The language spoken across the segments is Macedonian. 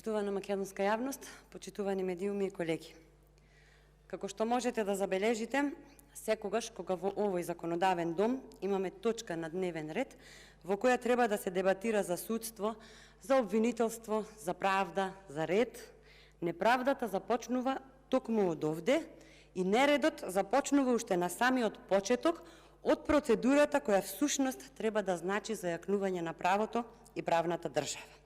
Почитувана македонска јавност, почитувани медиуми и колеги. Како што можете да забележите, секогаш кога во овој законодавен дом имаме точка на дневен ред во која треба да се дебатира за судство, за обвинителство, за правда, за ред, неправдата започнува токму од овде и нередот започнува уште на самиот почеток од процедурата која всушност треба да значи зајакнување на правото и правната држава.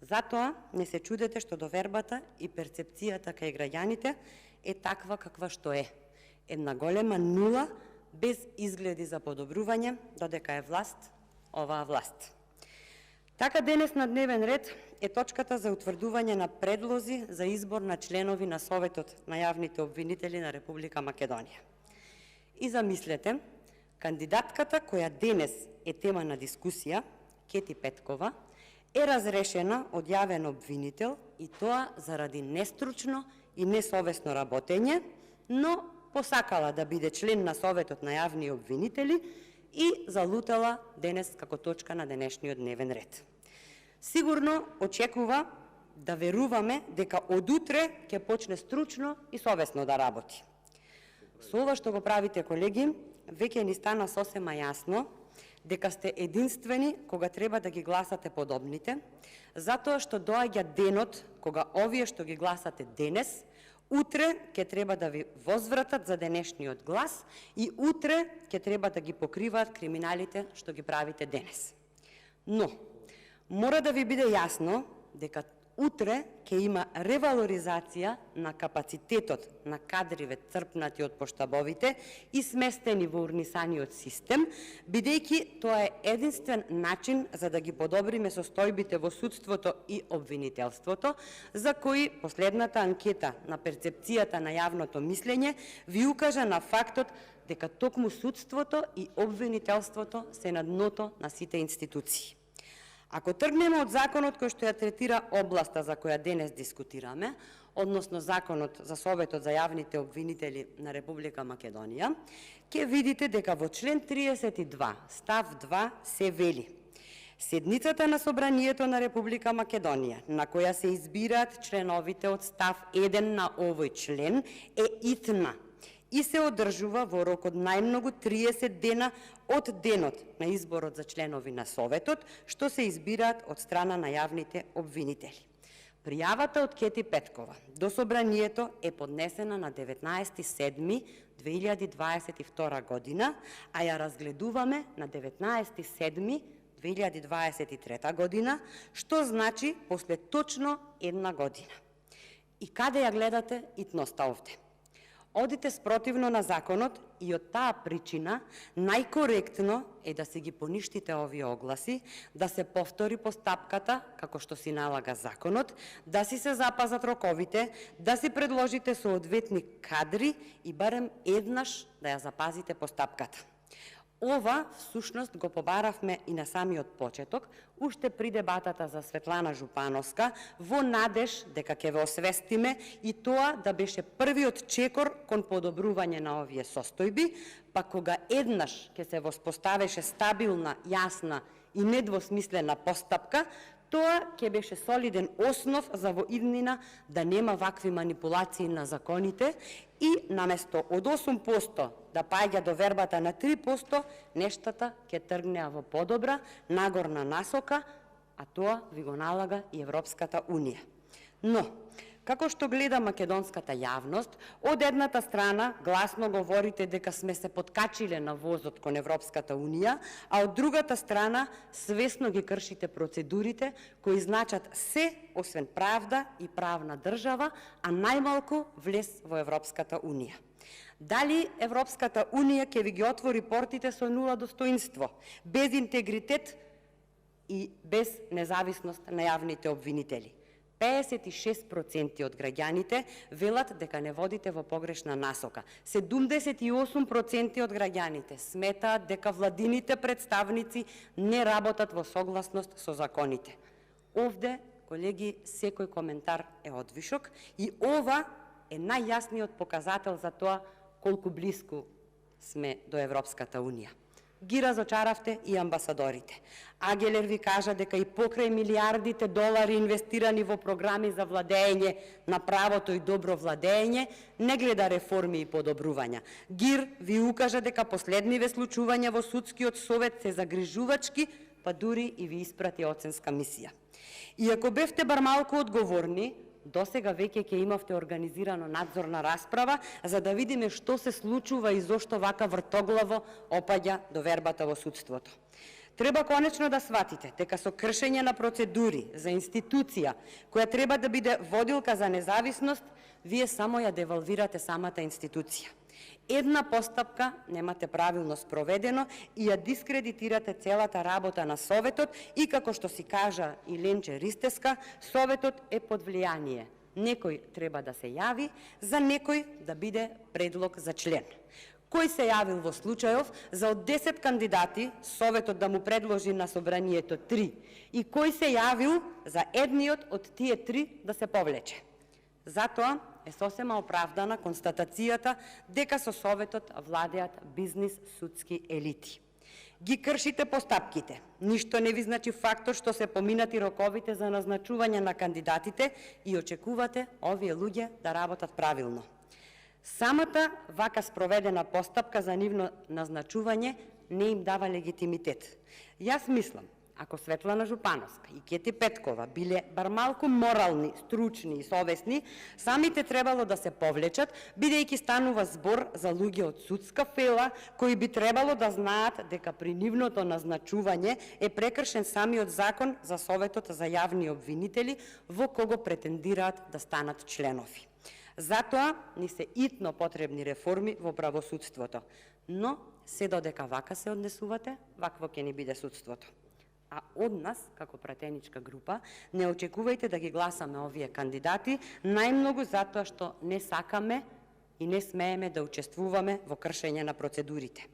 Затоа не се чудете што довербата и перцепцијата кај граѓаните е таква каква што е. Една голема нула, без изгледи за подобрување, додека е власт, оваа власт. Така денес на дневен ред е точката за утврдување на предлози за избор на членови на Советот на јавните обвинители на Република Македонија. И замислете, кандидатката која денес е тема на дискусија, Кети Петкова, е разрешена од јавен обвинител и тоа заради нестручно и несовесно работење, но посакала да биде член на Советот на јавни обвинители и залутала денес како точка на денешниот дневен ред. Сигурно очекува да веруваме дека од утре ќе почне стручно и совесно да работи. Со ова што го правите, колеги, веќе ни стана сосема јасно дека сте единствени кога треба да ги гласате подобните, затоа што доаѓа денот кога овие што ги гласате денес, утре ќе треба да ви возвратат за денешниот глас и утре ќе треба да ги покриваат криминалите што ги правите денес. Но, мора да ви биде јасно дека утре ќе има ревалоризација на капацитетот на кадриве црпнати од поштабовите и сместени во урнисаниот систем, бидејќи тоа е единствен начин за да ги подобриме состојбите во судството и обвинителството, за кои последната анкета на перцепцијата на јавното мислење ви укажа на фактот дека токму судството и обвинителството се на дното на сите институции. Ако тргнеме од законот кој што ја третира областа за која денес дискутираме, односно законот за Советот за јавните обвинители на Република Македонија, ќе видите дека во член 32, став 2 се вели: седницата на Собранието на Република Македонија, на која се избираат членовите од став 1 на овој член, е итна и се одржува во рок од најмногу 30 дена од денот на изборот за членови на Советот, што се избираат од страна на јавните обвинители. Пријавата од Кети Петкова до Собранието е поднесена на 19.7.2022 година, а ја разгледуваме на 19.7.2023 година, што значи после точно една година. И каде ја гледате итноста овде? Одите спротивно на законот и од таа причина најкоректно е да се ги поништите овие огласи, да се повтори постапката како што си налага законот, да си се запазат роковите, да си предложите соодветни кадри и барем еднаш да ја запазите постапката. Ова, всушност, го побаравме и на самиот почеток, уште при дебатата за Светлана Жупановска, во надеж дека ќе ве освестиме и тоа да беше првиот чекор кон подобрување на овие состојби, па кога еднаш ќе се воспоставеше стабилна, јасна и недвосмислена постапка, тоа ќе беше солиден основ за во иднина да нема вакви манипулации на законите и наместо од 8% да паѓа до вербата на 3%, нештата ќе тргнеа во подобра, нагорна насока, а тоа ви го налага и Европската Унија. Но, како што гледа македонската јавност, од едната страна гласно говорите дека сме се подкачиле на возот кон Европската Унија, а од другата страна свесно ги кршите процедурите кои значат се освен правда и правна држава, а најмалку влез во Европската Унија. Дали Европската Унија ќе ви ги отвори портите со нула достоинство, без интегритет и без независност на јавните обвинители? 56% од граѓаните велат дека не водите во погрешна насока. 78% од граѓаните сметаат дека владините представници не работат во согласност со законите. Овде, колеги, секој коментар е одвишок и ова е најјасниот показател за тоа колку блиску сме до Европската Унија. Ги разочаравте и амбасадорите. Агелер ви кажа дека и покрај милиардите долари инвестирани во програми за владење на правото и добро владење, не гледа реформи и подобрувања. ГИР ви укажа дека последниве случувања во судскиот совет се загрижувачки, па дури и ви испрати оценска мисија. Иако бевте бар малку одговорни, досега веќе ќе имавте организирано надзорна расправа за да видиме што се случува и зошто вака вртоглаво опаѓа довербата во судството. Треба конечно да сватите дека со кршење на процедури за институција која треба да биде водилка за независност, вие само ја девалвирате самата институција. Една постапка немате правилно спроведено и ја дискредитирате целата работа на Советот и како што си кажа и Ленче Ристеска, Советот е под влијание. Некој треба да се јави, за некој да биде предлог за член. Кој се јавил во случајов за од 10 кандидати Советот да му предложи на собранието 3 и кој се јавил за едниот од тие 3 да се повлече. Затоа е сосема оправдана констатацијата дека со Советот владеат бизнис судски елити. Ги кршите постапките. Ништо не ви значи фактор што се поминати роковите за назначување на кандидатите и очекувате овие луѓе да работат правилно. Самата вака спроведена постапка за нивно назначување не им дава легитимитет. Јас мислам, ако Светлана Жупановска и Кети Петкова биле бар малку морални, стручни и совесни, самите требало да се повлечат, бидејќи станува збор за луѓе од судска фела, кои би требало да знаат дека при нивното назначување е прекршен самиот закон за Советот за јавни обвинители, во кого претендираат да станат членови. Затоа ни се итно потребни реформи во правосудството, но се додека вака се однесувате, вакво ќе ни биде судството. А од нас, како пратеничка група, не очекувајте да ги гласаме овие кандидати, најмногу затоа што не сакаме и не смееме да учествуваме во кршење на процедурите.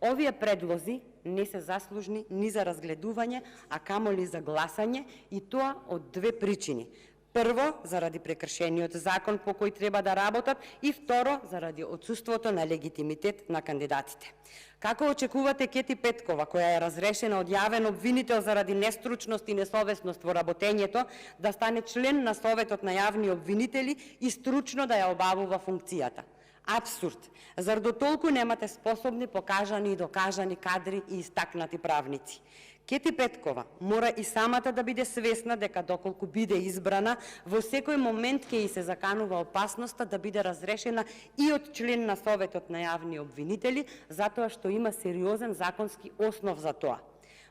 Овие предлози не се заслужни ни за разгледување, а камоли за гласање, и тоа од две причини. Прво, заради прекршениот закон по кој треба да работат, и второ, заради отсуството на легитимитет на кандидатите. Како очекувате Кети Петкова, која е разрешена од јавен обвинител заради нестручност и несовесност во работењето, да стане член на Советот на јавни обвинители и стручно да ја обавува функцијата? Апсурд. Зар до толку немате способни, покажани и докажани кадри и истакнати правници? Кети Петкова мора и самата да биде свесна дека доколку биде избрана, во секој момент ќе и се заканува опасноста да биде разрешена и од член на Советот на јавни обвинители, затоа што има сериозен законски основ за тоа.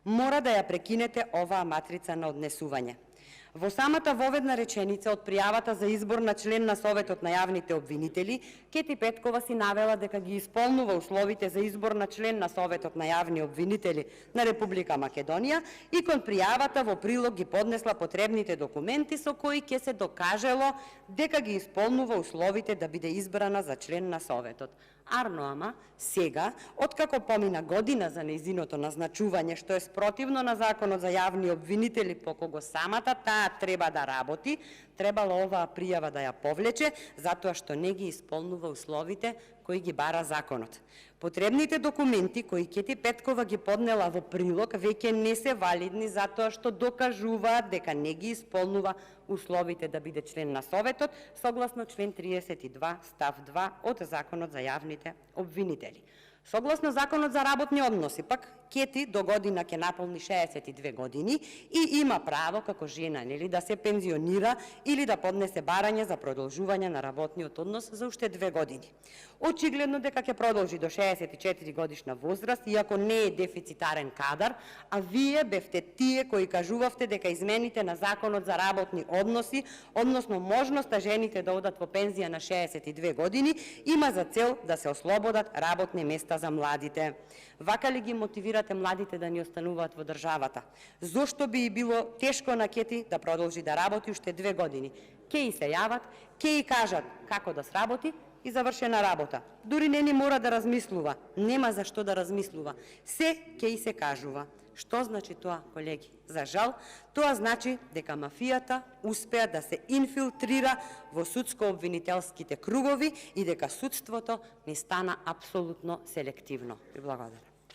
Мора да ја прекинете оваа матрица на однесување. Во самата воведна реченица од пријавата за избор на член на Советот на јавните обвинители, Кети Петкова си навела дека ги исполнува условите за избор на член на Советот на јавни обвинители на Република Македонија и кон пријавата во прилог ги поднесла потребните документи со кои ќе се докажело дека ги исполнува условите да биде избрана за член на Советот. Арно ама, сега, откако помина година за нејзиното назначување, што е спротивно на Законот за јавни обвинители по кого самата таа треба да работи, требало оваа пријава да ја повлече, затоа што не ги исполнува условите кои ги бара законот. Потребните документи кои Кети Петкова ги поднела во прилог веќе не се валидни затоа што докажуваат дека не ги исполнува условите да биде член на Советот, согласно член 32 став 2 од Законот за јавните обвинители. Согласно Законот за работни односи, пак Кети до година ќе наполни 62 години и има право како жена да се пензионира или да поднесе барање за продолжување на работниот однос за уште 2 години. Очигледно дека ќе продолжи до 64 годишна возраст, иако не е дефицитарен кадар, а вие бевте тие кои кажувавте дека измените на Законот за работни односи, односно можноста жените да одат во пензија на 62 години, има за цел да се ослободат работни места за младите. Вака ли ги мотивирате младите да ни остануваат во државата? Зошто би и било тешко на Кети да продолжи да работи уште 2 години? Ке и се јават, ке и кажат како да сработи и завршена работа. Дури не ни мора да размислува, нема за што да размислува. Се ке и се кажува. Што значи тоа, колеги? За жал, тоа значи дека мафијата успеа да се инфилтрира во судско-обвинителските кругови и дека судството ни стана апсолутно селективно. Ви благодарам.